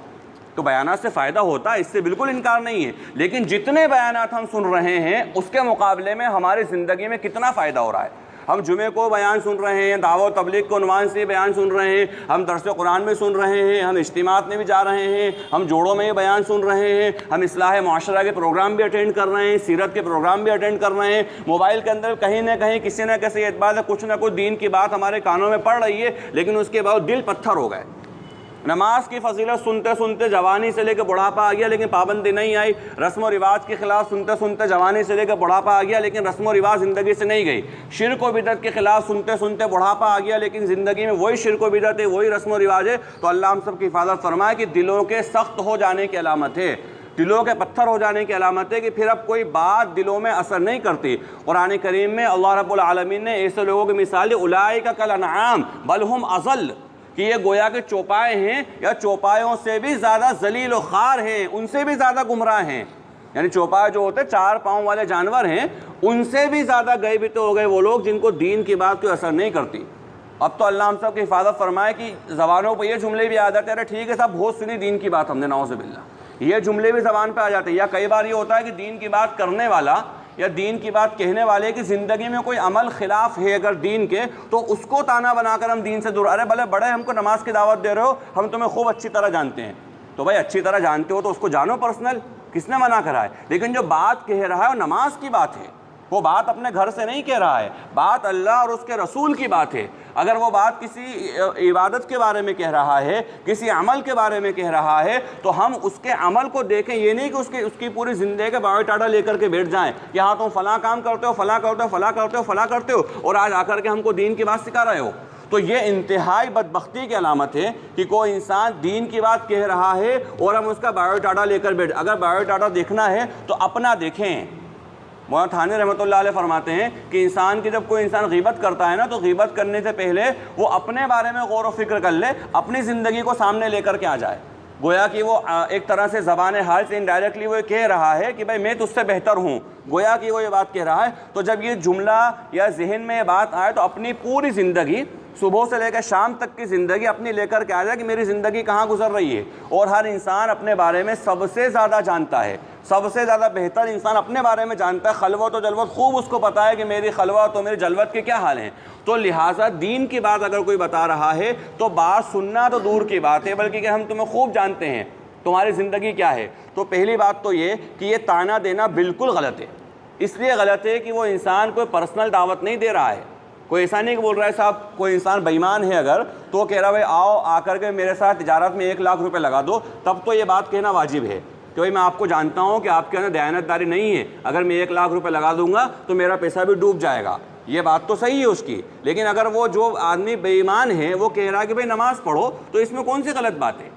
तो बयानात से फ़ायदा होता है, इससे बिल्कुल इनकार नहीं है, लेकिन जितने बयानात हम सुन रहे हैं उसके मुकाबले में हमारी ज़िंदगी में कितना फ़ायदा हो रहा है। हम जुमे को बयान सुन रहे हैं, दावत तबलीग को उन्वान से बयान सुन रहे हैं, हम दर्स कुरान में सुन रहे हैं, हम इज्तिमात में भी जा रहे हैं, हम जोड़ों में बयान सुन रहे हैं, हम इस्लाह मुआशरा के प्रोग्राम भी अटेंड कर रहे हैं, सीरत के प्रोग्राम भी अटेंड कर रहे हैं। मोबाइल के अंदर कहीं ना कहीं किसी न किसी एतबार से कुछ ना कुछ दीन की बात हमारे कानों में पड़ रही है, लेकिन उसके बाद दिल पत्थर हो गए। नमाज की फजीलत सुनते सुनते जवानी से लेकर बुढ़ापा आ गया, लेकिन पाबंदी नहीं आई। रस्म व रिवाज के खिलाफ सुनते सुनते जवानी से लेकर बुढ़ापा आ गया, लेकिन रस्म व रिवाज ज़िंदगी से नहीं गई। शिर्क व बिदअत के खिलाफ सुनते सुनते बुढ़ापा आ गया, लेकिन ज़िंदगी में वही शिर्क व बिदअत है, वही रस्म व रिवाज है। तो अल्लाह हम सब की हिफाजत फरमाए कि दिलों के सख्त हो जाने की अलामत है, दिलों के पत्थर हो जाने की अलामत है कि फिर अब कोई बात दिलों में असर नहीं करती। कुरान करीम में अल्लाह रब्बुल आलमीन ने ऐसे लोगों की मिसाल दी, उलाइका कल अनआम बल हुम अज़ल, कि ये गोया के चौपाए हैं या चौपायों से भी ज़्यादा जलील व ख़ार हैं, उनसे भी ज़्यादा गुमराह हैं। यानी चौपाए जो होते हैं 4 पाँव वाले जानवर हैं, उनसे भी ज़्यादा गए बीते हो गए वो लोग जिनको दीन की बात कोई असर नहीं करती। अब तो अल्लाह हम सब की हिफाजत फरमाए कि ज़बानों पर ये जुमले भी आ जाते हैं, अरे ठीक है साहब बहुत सुनी दीन की बात हमने, नाउज़ुबिल्लाह, ये जुमले भी ज़बान पर आ जाते हैं। या कई बार ये होता है कि दीन की बात करने वाला या दीन की बात कहने वाले की ज़िंदगी में कोई अमल खिलाफ है अगर दीन के, तो उसको ताना बनाकर हम दीन से दूर, अरे भले बड़े हमको नमाज की दावत दे रहे हो, हम तुम्हें खूब अच्छी तरह जानते हैं। तो भाई अच्छी तरह जानते हो तो उसको जानो पर्सनल, किसने मना करा है? लेकिन जो बात कह रहा है वो नमाज की बात है, वो बात अपने घर से नहीं कह रहा है, बात अल्लाह और उसके रसूल की बात है। अगर वो बात किसी इबादत के बारे में कह रहा है, किसी अमल के बारे में कह रहा है, तो हम उसके अमल को देखें, ये नहीं कि उसकी पूरी ज़िंदगी का बायोडाटा लेकर के बैठ जाएं कि हाँ तुम फ़लाँ काम करते हो, फ़लाँ करते हो, फ़लाँ करते हो, फ़लाँ करते हो, और आज आकर के हमको दीन की बात सिखा रहे हो। तो ये इंतहाई बदबख्ती की अलामत है कि कोई इंसान दीन की बात कह रहा है और हम उसका बायोडाटा लेकर बैठ। अगर बायोडाटा देखना है तो अपना देखें। मौलाना थानी रहमतुल्लाह अलैह फरमाते हैं कि इंसान की जब कोई इंसान ग़ीबत करता है ना, तो ग़ीबत करने से पहले वो अपने बारे में गौर व फिक्र कर ले, अपनी ज़िंदगी को सामने लेकर के आ जाए। गोया कि वो एक तरह से ज़बान हाल से इनडायरेक्टली वो कह रहा है कि भाई मैं तुझसे बेहतर हूँ, गोया कि वो ये बात कह रहा है। तो जब ये जुमला या जहन में ये बात आए तो अपनी पूरी ज़िंदगी सुबह से लेकर शाम तक की ज़िंदगी अपनी लेकर के आ जाए कि मेरी ज़िंदगी कहाँ गुजर रही है। और हर इंसान अपने बारे में सबसे ज़्यादा जानता है, सबसे ज़्यादा बेहतर इंसान अपने बारे में जानता है। खलवत और जलवत खूब उसको पता है कि मेरी खलवत और मेरी जलवत के क्या हाल हैं। तो लिहाजा दीन की बात अगर कोई बता रहा है तो बात सुनना तो दूर की बात है, बल्कि कि हम तुम्हें खूब जानते हैं, तुम्हारी ज़िंदगी क्या है। तो पहली बात तो ये कि ये ताना देना बिल्कुल गलत है। इसलिए गलत है कि वो इंसान कोई पर्सनल दावत नहीं दे रहा है। कोई ऐसा नहीं कि बोल रहा है साहब कोई इंसान बेईमान है अगर, तो कह रहा है भाई आओ आकर के मेरे साथ तिजारत में 1 लाख रुपए लगा दो, तब तो ये बात कहना वाजिब है कि भाई मैं आपको जानता हूँ कि आपके अंदर दयानतदारी नहीं है, अगर मैं 1 लाख रुपए लगा दूंगा तो मेरा पैसा भी डूब जाएगा। ये बात तो सही है उसकी, लेकिन अगर वो जो आदमी बेईमान है वो कह रहा है कि भाई नमाज़ पढ़ो, तो इसमें कौन सी गलत बात है।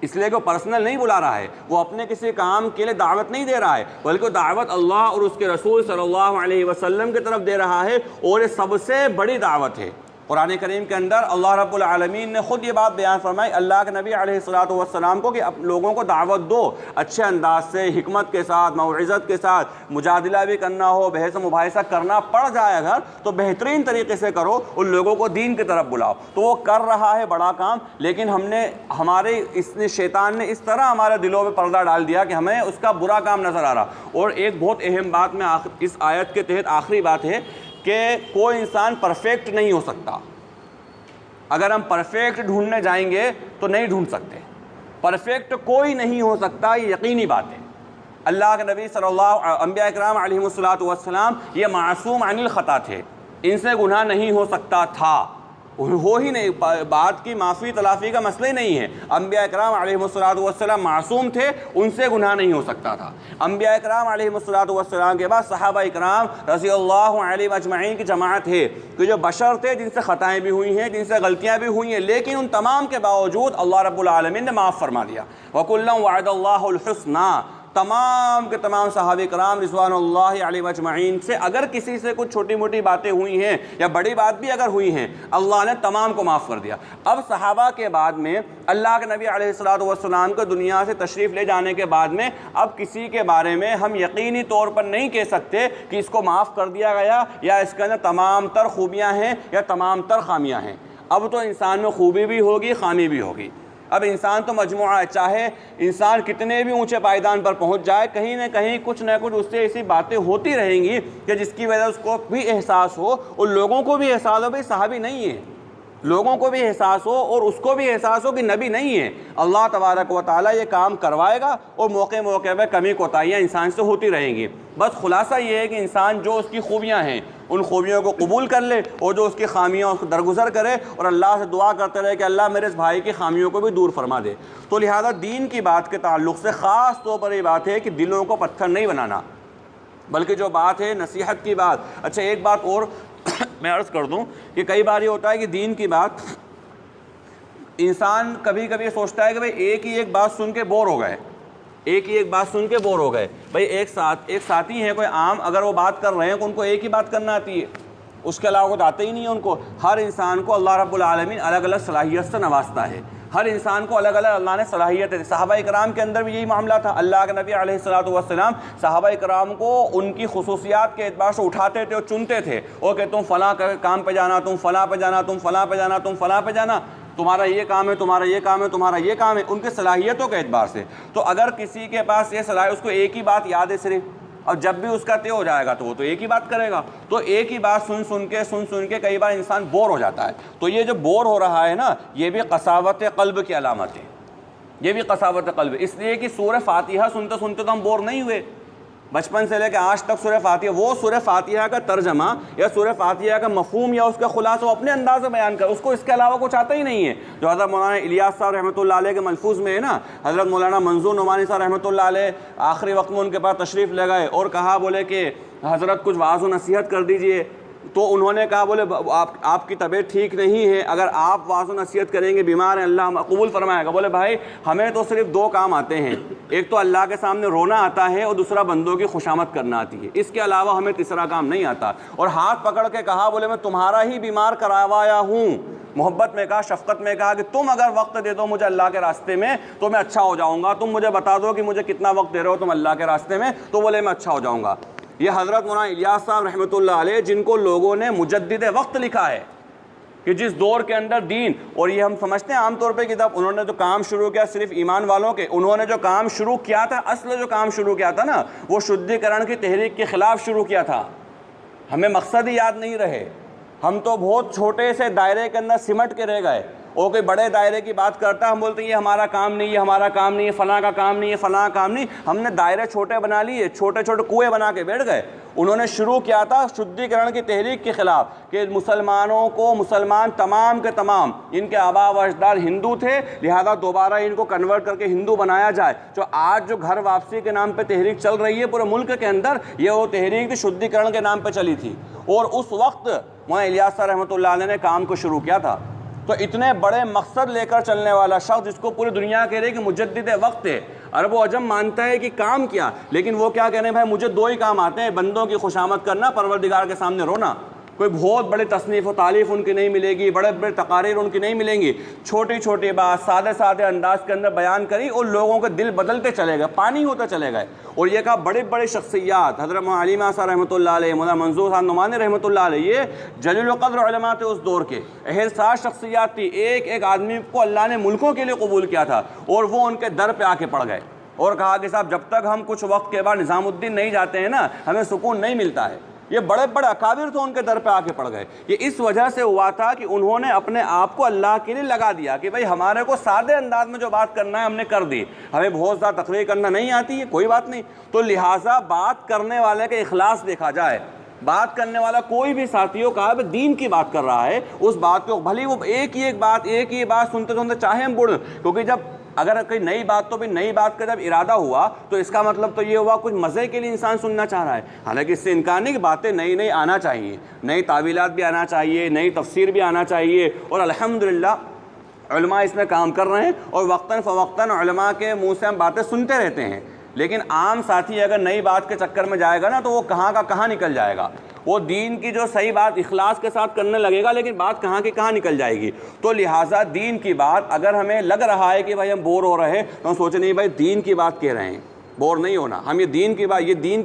इसलिए कि वो पर्सनल नहीं बुला रहा है, वो अपने किसी काम के लिए दावत नहीं दे रहा है, बल्कि दावत अल्लाह और उसके रसूल सल्लल्लाहु अलैहि वसल्लम की तरफ दे रहा है। और ये सबसे बड़ी दावत है। कुरान करीम के अंदर अल्लाह रब्बुल आलमीन ने ख़ुद ये बात बयान फरमाई अल्लाह के नबी अलैहिस्सलातु वस्सलाम को कि लोगों को दावत दो अच्छे अंदाज से, हिकमत के साथ, मौइज़त के साथ। मुजादिला भी करना हो, बहस मुबाहिसा करना पड़ जाए अगर, तो बेहतरीन तरीके से करो, उन लोगों को दीन की तरफ बुलाओ। तो वो कर रहा है बड़ा काम, लेकिन इसने शैतान ने इस तरह हमारे दिलों में पर्दा डाल दिया कि हमें उसका बुरा काम नज़र आ रहा। और एक बहुत अहम बात में इस आयत के तहत आखिरी बात है कि कोई इंसान परफेक्ट नहीं हो सकता। अगर हम परफेक्ट ढूंढने जाएंगे तो नहीं ढूंढ सकते, परफेक्ट कोई नहीं हो सकता, ये यकीनी बात है। अल्लाह के नबी अंबिया इकराम अलैहिमुस्सलातु वस्सलाम ये मासूम अनिल ख़ता थे, इनसे गुनाह नहीं हो सकता था, हो ही नहीं, बात की माफ़ी तलाफ़ी का मसला ही नहीं है। अंबिया इकराम अलैहिमुस्सलातु वस्सलाम मासूम थे, उनसे गुनाह नहीं हो सकता था। अंबिया इकराम अलैहिमुस्सलातु वस्सलाम के बाद सहाबा इकराम रज़ियल्लाहु अलैहिम अजमईन की जमात है कि जो बशर थे, जिनसे ख़ताएँ भी हुई हैं, जिनसे गलतियाँ भी हुई हैं, लेकिन उन तमाम के बावजूद अल्लाह रब्बुल आलमीन ने माफ़ फरमा दिया। वकुल्लम वअदल्लाहुल हुस्ना, तमाम के तमाम सहाबे कराम रिज़वानुल्लाहि अलैहिम अजमईन से अगर किसी से कुछ छोटी मोटी बातें हुई हैं या बड़ी बात भी अगर हुई हैं, अल्लाह ने तमाम को माफ़ कर दिया। अब सहाबा के बाद में अल्लाह के नबी अलैहिस्सलातु वस्सलाम को दुनिया से तशरीफ़ ले जाने के बाद में अब किसी के बारे में हम यकीनी तौर पर नहीं कह सकते कि इसको माफ़ कर दिया गया या इसके अंदर तमाम तर खूबियाँ हैं या तमाम तर खामियाँ हैं। अब तो इंसान में खूबी भी होगी, खामी भी होगी। अब इंसान तो मजमुआ है, चाहे इंसान कितने भी ऊंचे पायदान पर पहुंच जाए, कहीं ना कहीं कुछ न कुछ उससे ऐसी बातें होती रहेंगी कि जिसकी वजह उसको भी एहसास हो और लोगों को भी एहसास हो भाई सहाबी नहीं है, लोगों को भी एहसास हो और उसको भी एहसास हो कि नबी नहीं है। अल्लाह तबारक व तआला ये काम करवाएगा और मौके मौके पर कमी कोताहियाँ इंसान से होती रहेंगी। बस खुलासा ये है कि इंसान जो उसकी खूबियाँ हैं उन खूबियों को कबूल कर ले और जो उसकी खामियाँ उसको दरगुजर करे और अल्लाह से दुआ करते रहे कि अल्लाह मेरे इस भाई की खामियों को भी दूर फरमा दे। तो लिहाजा दीन की बात के ताल्लुक़ से ख़ास तौर पर ये बात है कि दिलों को पत्थर नहीं बनाना, बल्कि जो बात है नसीहत की बात। अच्छा एक बात और मैं अर्ज़ कर दूं कि कई बार ये होता है कि दीन की बात इंसान कभी कभी सोचता है कि भाई एक ही एक बात सुन के बोर हो गए, एक ही एक बात सुन के बोर हो गए। भाई एक साथी हैं कोई आम, अगर वो बात कर रहे हैं तो उनको एक ही बात करना आती है, उसके अलावा कुछ आते ही नहीं है उनको। हर इंसान को अल्लाह रब्बुल आलमीन अलग अलग सलाहियत से नवाजता है, हर इंसान को अलग अलग अल्लाह ने सलाहियत है। सहाबा इकराम के अंदर भी यही मामला था। अल्लाह के नबी अलैहिस्सलातु वस्सलाम सहाबा इकराम को उनकी खुसूसियात के एतबार से उठाते थे और चुनते थे और कि तुम फ़लाँ काम पे जाना, तुम फ़लाँ पे जाना, तुम फ़लाँ पे जाना, तुम फ़लाँ पे जाना, तुम्हारा ये काम है, तुम्हारा ये काम है, तुम्हारा ये काम है, उनके सलाहियतों के एतबार से। तो अगर किसी के पास ये सलाहियत, उसको एक ही बात याद है सिर्फ, और जब भी उसका तय हो जाएगा तो वो तो एक ही बात करेगा। तो एक ही बात सुन सुन के कई बार इंसान बोर हो जाता है। तो ये जो बोर हो रहा है ना, ये भी कसावत क़ल्ब की अलामत है, ये भी कसावत क़ल्ब। इसलिए कि सूरह फातिहा सुनते सुनते तो हम बोर नहीं हुए, बचपन से लेकर आज तक सूरह फातिहा, वो सूरह फातिहा का तर्जमा या सूरह फातिहा का मफहूम या उसका खुलासा वो अपने अंदाज में बयान कर, उसको इसके अलावा कुछ आता ही नहीं है। जो हज़रत मौलाना इलियास साहब रहमतुल्लाह अलैह के मलफूज़ में है ना, हज़रत मौलाना मंजूर नुमानी साहब रहमतुल्लाह अलैह आखिरी वक्त में उनके पास तशरीफ़ ले गए और कहा, बोले कि हज़रत कुछ वाज़ व नसीहत कर दीजिए। तो उन्होंने कहा, बोले आपकी तबीयत ठीक नहीं है, अगर आप वाज़ व नसीहत करेंगे, बीमार हैं, अल्लाह कबूल फरमाएगा। बोले भाई हमें तो सिर्फ दो काम आते हैं, एक तो अल्लाह के सामने रोना आता है और दूसरा बंदों की खुशामद करना आती है, इसके अलावा हमें तीसरा काम नहीं आता। और हाथ पकड़ के कहा, बोले मैं तुम्हारा ही बीमार करवाया हूँ, मोहब्बत में कहा, शफ़क़त में कहा कि तुम अगर वक्त दे दो मुझे अल्लाह के रास्ते में तो मैं अच्छा हो जाऊँगा, तुम मुझे बता दो कि मुझे कितना वक्त दे रहे हो तुम अल्लाह के रास्ते में, तो बोले मैं अच्छा हो जाऊँगा। ये हज़रत मौलाना इलियास साहब रहमतुल्लाह अलैह, जिनको लोगों ने मुजद्दिद वक्त लिखा है कि जिस दौर के अंदर दीन, और ये हम समझते हैं आमतौर पे कि जब उन्होंने जो काम शुरू किया सिर्फ ईमान वालों के, उन्होंने जो काम शुरू किया था, असल जो काम शुरू किया था ना, वो शुद्धिकरण की तहरीक के ख़िलाफ़ शुरू किया था। हमें मकसद ही याद नहीं रहे, हम तो बहुत छोटे से दायरे के अंदर सिमट के रह गए। और कोई बड़े दायरे की बात करता है, हम बोलते हैं ये हमारा काम नहीं, ये हमारा काम नहीं, ये फ़लाँ का काम नहीं, ये फ़लाँ काम नहीं। हमने दायरे छोटे बना लिए, छोटे छोटे कुएँ बना के बैठ गए। उन्होंने शुरू किया था शुद्धिकरण की तहरीक के ख़िलाफ़ कि मुसलमानों को, मुसलमान तमाम के तमाम, इनके आबा व अजदाद हिंदू थे, लिहाजा दोबारा इनको कन्वर्ट करके हिंदू बनाया जाए। जो आज जो घर वापसी के नाम पे तहरीक चल रही है पूरे मुल्क के अंदर, ये वो तहरीक थी शुद्धिकरण के नाम पे चली थी। और उस वक्त मौलाना इलियास रहमतुल्लाह अलैह ने काम को शुरू किया था। तो इतने बड़े मकसद लेकर चलने वाला शख्स, जिसको पूरी दुनिया कह रही है कि मुजद्दिद वक्त है, अरब व अजम मानता है कि काम किया, लेकिन वो क्या कह रहे हैं, भाई मुझे दो ही काम आते हैं, बंदों की खुशामद करना, परवरदिगार के सामने रोना। कोई बहुत बड़ी तसनीफ़ व तारीफ़ उनकी नहीं मिलेगी, बड़े बड़े तकारीर उनकी नहीं मिलेंगी, छोटी छोटी बात सादे सादे अंदाज के अंदर बयान करी और लोगों के दिल बदलते चले गए, पानी होता चले गए। और ये कहा बड़े बड़े शख्सियात, हज़रत मौलाना अली मासा रहमतुल्लाह अलैह, मौलाना मंजूर खान नुमानी रहमतुल्लाह अलैह, ये जलील क़द्र उलमा थे उस दौर के, एहसास शख्सियात थी। एक एक आदमी को अल्लाह ने मुल्कों के लिए कबूल किया था और वो उनके दर पर आके पड़ गए और कहा कि साहब जब तक हम कुछ वक्त के बाद निज़ामुद्दीन नहीं जाते हैं ना, हमें सुकून नहीं मिलता है। ये बड़े बड़े अकाबिर तो उनके दर पे आके पड़ गए। ये इस वजह से हुआ था कि उन्होंने अपने आप को अल्लाह के लिए लगा दिया कि भाई हमारे को सादे अंदाज में जो बात करना है हमने कर दी, हमें बहुत ज़्यादा तकरीर करना नहीं आती है, कोई बात नहीं। तो लिहाजा बात करने वाले का इखलास देखा जाए। बात करने वाला कोई भी साथियों का दीन की बात कर रहा है, उस बात को भले वो एक ही बात सुनते सुनते चाहे हम बुढ़, क्योंकि जब अगर कोई नई बात, तो भी नई बात का जब इरादा हुआ तो इसका मतलब तो ये हुआ कुछ मज़े के लिए इंसान सुनना चाह रहा है। हालांकि इससे इनकार नहीं कि बातें नई नई आना चाहिए, नई तावीलात भी आना चाहिए, नई तफसीर भी आना चाहिए। और अल्हम्दुलिल्लाह उलमा इसमें काम कर रहे हैं और वक्तन फ़वक्तन उलमा के मुँह से हम बातें सुनते रहते हैं। लेकिन आम साथी अगर नई बात के चक्कर में जाएगा ना, तो वो कहाँ का कहाँ निकल जाएगा। वो दीन की जो सही बात इखलास के साथ करने लगेगा, लेकिन बात कहाँ की कहाँ निकल जाएगी। तो लिहाजा दीन की बात अगर हमें लग रहा है कि भाई हम बोर हो रहे हैं, तो हम सोचे नहीं भाई दीन की बात कह रहे हैं, बोर नहीं होना। हम ये दीन की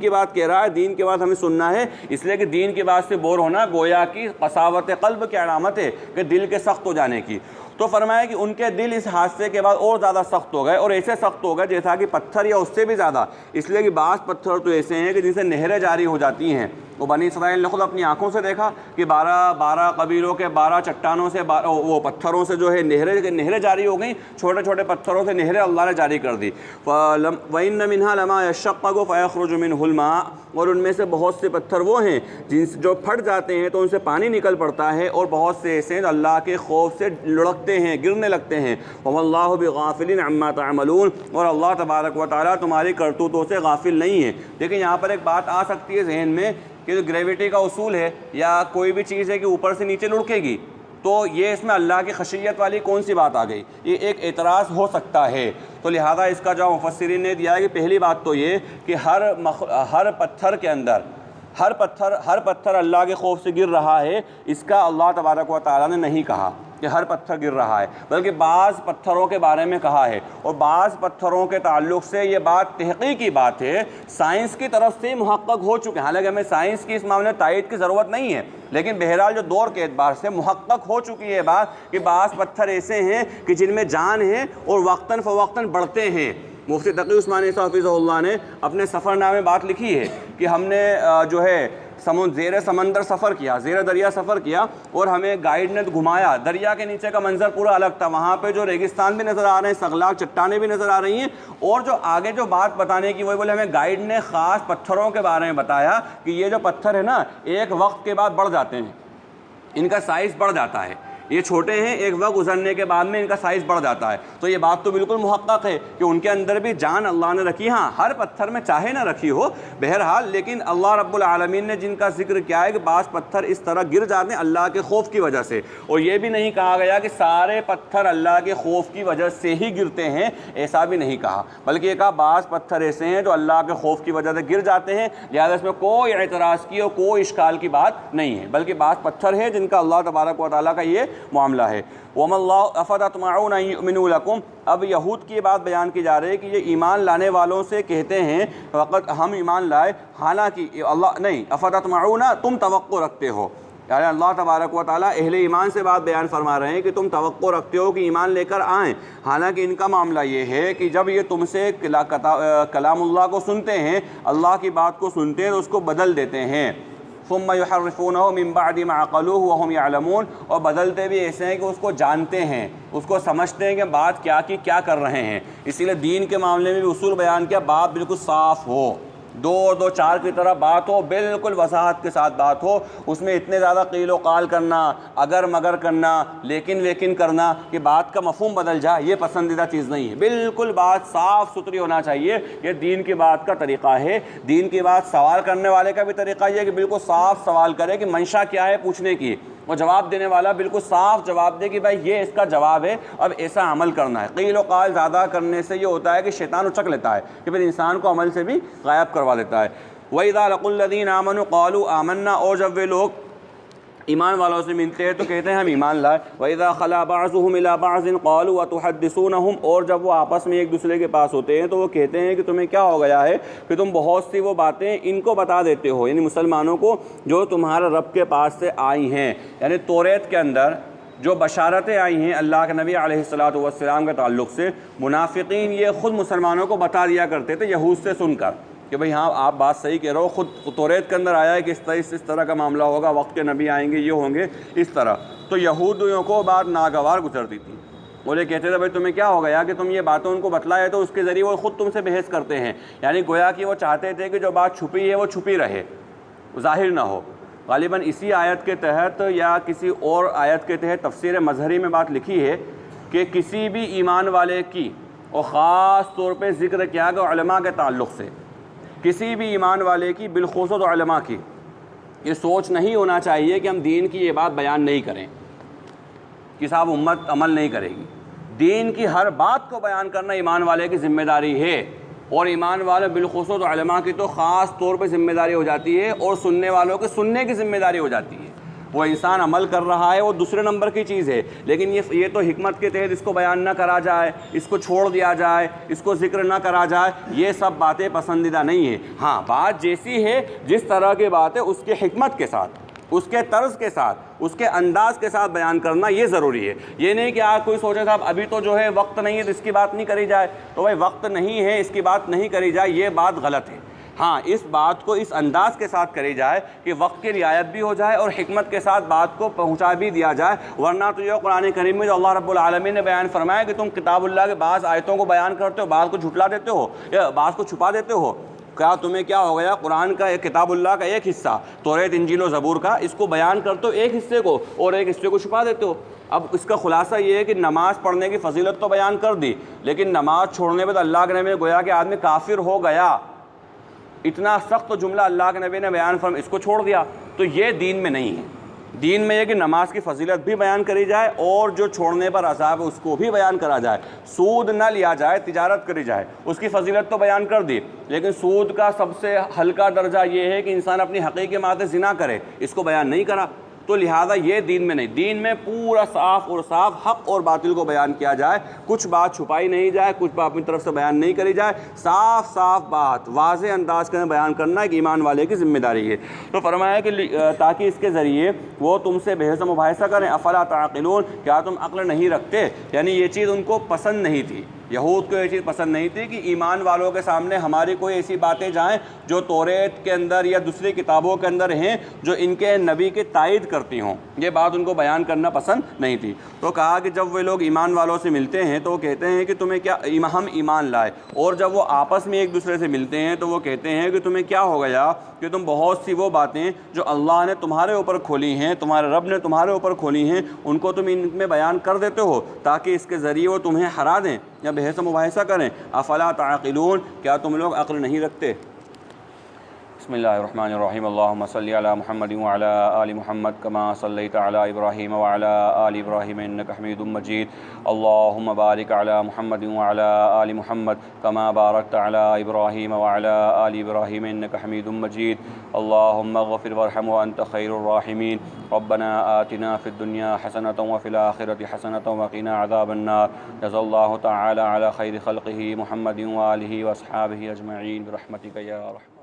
बात कह रहा है, दीन की बात हमें सुनना है, इसलिए कि दीन की बात से बोर होना गोया की कसावत क़ल्ब की अलामत है, कि दिल के सख्त हो जाने की। तो फरमाया कि उनके दिल इस हादसे के बाद और ज़्यादा सख्त हो गए, और ऐसे सख्त हो गए जैसा कि पत्थर या उससे भी ज़्यादा। इसलिए कि बाज़ पत्थर तो ऐसे हैं कि जिनसे नहरें जारी हो जाती हैं। वो बनी इसराइल ने खुद अपनी आंखों से देखा कि 12 कबीलों के 12 चट्टानों से, वो पत्थरों से जो है नहरें जारी हो गई, छोटे छोटे पत्थरों से नहरें अल्लाह ने जारी कर दी। वइन्न मिन्हा लमा यशक़्क़ु फ़यख़्रुजु मिन्हुल मा, और उनमें से बहुत से पत्थर वो हैं जिनसे जो फट जाते हैं तो उनसे पानी निकल पड़ता है, और बहुत से ऐसे अल्लाह के खौफ से लुढ़कते हैं, गिरने लगते हैं। वल्लाहु बिगाफ़िलिन अम्मा तअमलून, और अल्लाह तबारक व तआला तुम्हारी करतूतों से गाफिल नहीं है। लेकिन यहाँ पर एक बात आ सकती है जहन में कि जो ग्रेविटी का उसूल है या कोई भी चीज़ है कि ऊपर से नीचे लुढ़केगी, तो ये इसमें अल्लाह की खशियत वाली कौन सी बात आ गई, ये एक एतराज़ हो सकता है। तो लिहाजा इसका जवाब मुफस्सिरीन ने दिया है कि पहली बात तो ये कि हर पत्थर के अंदर हर पत्थर अल्लाह के खौफ से गिर रहा है, इसका अल्लाह तबारक व तआला ने नहीं कहा कि हर पत्थर गिर रहा है, बल्कि बाज़ पत्थरों के बारे में कहा है। और बाज़ पत्थरों के ताल्लुक़ से ये बात तहक़ीक़ी बात है, साइंस की तरफ से मुहक़्क़क़ हो चुके हैं। हालांकि हमें साइंस की इस मामले में तायद की ज़रूरत नहीं है, लेकिन बहरहाल जो दौर के एतबार से मुहक़्क़क़ हो चुकी है बात कि बाज़ पत्थर ऐसे हैं कि जिनमें जान है और वक्तन फ़वक्तन बढ़ते हैं। मुफ्ती तक़ी उस्मानी हफ़िज़हुल्लाह ने अपने सफ़रनामे में बात लिखी है कि हमने जो है ज़ेर समंदर सफ़र किया, ज़ेर दरिया सफ़र किया, और हमें गाइड ने घुमाया। दरिया के नीचे का मंज़र पूरा अलग था, वहाँ पे जो रेगिस्तान भी नज़र आ रहे हैं, सगलाक चट्टानें भी नज़र आ रही हैं, और जो आगे जो बात बताने की वही बोले हमें गाइड ने ख़ास पत्थरों के बारे में बताया कि ये जो पत्थर है ना, एक वक्त के बाद बढ़ जाते हैं, इनका साइज़ बढ़ जाता है। ये छोटे हैं, एक वक्त गुजरने के बाद में इनका साइज़ बढ़ जाता है। तो ये बात तो बिल्कुल मुहक्कक है कि उनके अंदर भी जान अल्लाह ने रखी। हाँ, हर पत्थर में चाहे ना रखी हो बहरहाल, लेकिन अल्लाह रब्बुल आलमीन ने जिनका जिक्र किया है कि बाज़ पत्थर इस तरह गिर जाते हैं अल्लाह के खौफ की वजह से। और ये भी नहीं कहा गया कि सारे पत्थर अल्लाह के खौफ की वजह से ही गिरते हैं, ऐसा भी नहीं कहा, बल्कि ये कहा बाज़ पत्थर ऐसे हैं जो अल्लाह के खौफ की वजह से गिर जाते हैं। लिहाजा इसमें कोई एतराज़ की और कोई इश्काल की बात नहीं है, बल्कि बाज़ पत्थर है जिनका अल्लाह तबारक व तआला का ये मामला है। वमल्लाहु अफततमऊन अन युमिनू लकुम, अब यहूद की बात बयान की जा रही है कि ये ईमान लाने वालों से कहते हैं वक़्त हम ईमान लाए, हालांकि अल्लाह नहीं, अफततमऊन तुम तवक्को रखते हो, यानी अल्लाह तबारक व तआला अहले ईमान से बात बयान फरमा रहे हैं कि तुम तवक्को रखते हो कि ईमान लेकर आएँ। हालांकि इनका मामला ये है कि जब ये तुमसे कलामुल्लाह को सुनते हैं, अल्लाह की बात को सुनते हैं तो उसको बदल देते हैं। सुम्मा युहर्रिफूनहु मिन बअदि मा अक़लूहु व हुम यअलमून, और बदलते भी ऐसे हैं कि उसको जानते हैं, उसको समझते हैं कि बात क्या की क्या कर रहे हैं। इसीलिए दीन के मामले में भी उसूल बयान किया, बात बिल्कुल साफ़ हो, दो और दो चार की तरह बात हो, बिल्कुल वजाहत के साथ बात हो, उसमें इतने ज़्यादा क़ील व क़ाल करना, अगर मगर करना, लेकिन करना कि बात का मफ़हूम बदल जाए, ये पसंदीदा चीज़ नहीं है। बिल्कुल बात साफ़ सुथरी होना चाहिए, ये दीन की बात का तरीक़ा है। दीन की बात सवाल करने वाले का भी तरीक़ा ये है कि बिल्कुल साफ़ सवाल करे कि मंशा क्या है पूछने की, और जवाब देने वाला बिल्कुल साफ़ जवाब दे कि भाई ये इसका जवाब है, अब ऐसा अमल करना है। क़ील व क़ाल ज़्यादा करने से ये होता है कि शैतान उचक लेता है कि फिर इंसान को अमल से भी गायब करवा देता है। वइज़ा लक़ुल्लज़ीना आमनू क़ालू आमन्ना, और जब वे लोग ईमान वालों से मिलते हैं तो कहते हैं हम ईमान लाए। वइज़ा खला बअज़ुहुम इला बअज़िन क़ालू अतुहद्दिसूनहुम, और जब वो आपस में एक दूसरे के पास होते हैं तो वो कहते हैं कि तुम्हें क्या हो गया है कि तुम बहुत सी वो बातें इनको बता देते हो, यानी मुसलमानों को, जो तुम्हारे रब के पास से आई हैं। यानी तौरात के अंदर जो बशारतें आई हैं अल्लाह के नबी अलैहिस्सलातु वस्सलाम के ताल्लुक़ से, मुनाफिकीन ये ख़ुद मुसलमानों को बता दिया करते थे यहूद से सुनकर कि भाई हाँ आप बात सही कह रहे हो, ख़ुद तौरात के अंदर आया है कि इस तरह का मामला होगा, वक्त के नबी आएंगे, ये होंगे इस तरह। तो यहूदियों को बात नागवार गुजरती थी, वो ये कहते थे भाई तुम्हें क्या हो गया कि तुम ये बातें उनको बतलाए, तो उसके ज़रिए वो ख़ुद तुमसे बहस करते हैं। यानी गोया कि वो चाहते थे कि जो बात छुपी है वो छुपी रहे, ज़ाहिर ना हो। ग़ालिबन इसी आयत के तहत या किसी और आयत के तहत तफसीर मज़हरी में बात लिखी है कि किसी भी ईमान वाले की, और ख़ास तौर पर ज़िक्र किया गया उलमा के ताल्लुक़ से, किसी भी ईमान वाले की बिलख़ुसूस उलमा की ये सोच नहीं होना चाहिए कि हम दीन की ये बात बयान नहीं करें कि साहब उम्मत अमल नहीं करेगी। दीन की हर बात को बयान करना ईमान वाले की ज़िम्मेदारी है, और ईमान वाले बिलख़ुसूस उलमा की तो ख़ास तौर पर ज़िम्मेदारी हो जाती है, और सुनने वालों के सुनने की ज़िम्मेदारी हो जाती है। वो इंसान अमल कर रहा है वो दूसरे नंबर की चीज़ है, लेकिन ये तो हिकमत के तहत इसको बयान ना करा जाए, इसको छोड़ दिया जाए, इसको ज़िक्र ना करा जाए, ये सब बातें पसंदीदा नहीं है। हाँ, बात जैसी है, जिस तरह की बात है, उसके हिकमत के साथ, उसके तर्ज़ के साथ, उसके अंदाज़ के साथ बयान करना ये ज़रूरी है। ये नहीं कि आज कोई सोचे साहब अभी तो जो है वक्त नहीं है तो इसकी बात नहीं करी जाए, तो भाई वक्त नहीं है इसकी बात नहीं करी जाए, ये बात गलत है। हाँ, इस बात को इस अंदाज़ के साथ करी जाए कि वक्त की रियायत भी हो जाए और हिकमत के साथ बात को पहुँचा भी दिया जाए। वरना तो ये कुरान करीम में जो अल्लाह रब्बुल आलमीन ने बयान फरमाया कि तुम किताबुल्लाह के बाज़ आयतों को बयान करते हो, बाज़ को झुटला देते हो या बाज़ को छुपा देते हो। क्या तुम्हें क्या हो गया, कुरान का एक किताबुल्लाह का एक हिस्सा तौरात इंजील और ज़बूर का, इसको बयान करते हो एक हिस्से को और एक हिस्से को छुपा देते हो। अब इसका खुलासा ये है कि नमाज़ पढ़ने की फजीलत तो बयान कर दी, लेकिन नमाज़ छोड़ने पर तो अल्लाह के नबी ने गोया कि आदमी काफिर हो गया, इतना सख्त जुमला अल्लाह के नबी ने बयान फरमा, इसको छोड़ दिया। तो ये दीन में नहीं है। दीन में यह कि नमाज की फजीलत भी बयान करी जाए और जो छोड़ने पर अज़ाब है उसको भी बयान करा जाए। सूद न लिया जाए, तिजारत करी जाए, उसकी फजीलत तो बयान कर दी, लेकिन सूद का सबसे हल्का दर्जा ये है कि इंसान अपनी हक़ीक़ी माते ज़िना करे, इसको बयान नहीं करा। तो लिहाजा ये दीन में नहीं, दीन में पूरा साफ़ और साफ़ हक़ और बातिल को बयान किया जाए, कुछ बात छुपाई नहीं जाए, कुछ बात अपनी तरफ से बयान नहीं करी जाए, साफ़ साफ़ बात वाज़े अंदाज के बयान करना एक ईमान वाले की ज़िम्मेदारी है। तो फरमाया कि ताकि इसके ज़रिए वो तुमसे बहस मुबाहिसा करें। अफ़ला ताक़िलून, क्या तुम अक्ल नहीं रखते? यानी ये चीज़ उनको पसंद नहीं थी, यहूद को ये चीज़ पसंद नहीं थी कि ईमान वालों के सामने हमारी कोई ऐसी बातें जाएं जो तौरात के अंदर या दूसरी किताबों के अंदर हैं जो इनके नबी की तायद करती हों। ये बात उनको बयान करना पसंद नहीं थी। तो कहा कि जब वे लोग ईमान वालों से मिलते हैं तो वो कहते हैं कि तुम्हें क्या, हम ईमान लाए, और जब वो आपस में एक दूसरे से मिलते हैं तो वो कहते हैं कि तुम्हें क्या हो गया कि तुम बहुत सी वो बातें जो अल्लाह ने तुम्हारे ऊपर खोली हैं, तुम्हारे रब ने तुम्हारे ऊपर खोली हैं, उनको तुम इनमें बयान कर देते हो ताकि इसके ज़रिए वो तुम्हें हरा दें या बहस मुबाहिसा करें। अफ़ला ताक़िलून, क्या तुम लोग अक्ल नहीं रखते? बिस्मिल्लाहिर्रहमानिर्रहीम। अल्लाहुम्मा सल्लि अला मुहम्मद व अला आलि मुहम्मद कमा सल्लैता अला इब्राहीम व अला आलि इब्राहीम इन्नका हमीदुम मजीद। अल्लाहुम्मा बारिक अला मुहम्मद व अला आलि मुहम्मद कमा बारकत अला इब्राहीम व अला आलि इब्राहीम इन्नका हमीदुम मजीद। अल्लाहुम्मा गफिर वरहम व अंत खैरुर राहिमीन। रब्बना आतिना फिद दुनिया हसनतन व फिल आखिरति हसनतन व क़िना अज़ाबन्नार। जज़ल्लाहु तआला अला खैरि खल्क़िही मुहम्मदिन व आलिहि व अस्हाबिही अजमईन बिरहमतिका या रहमान।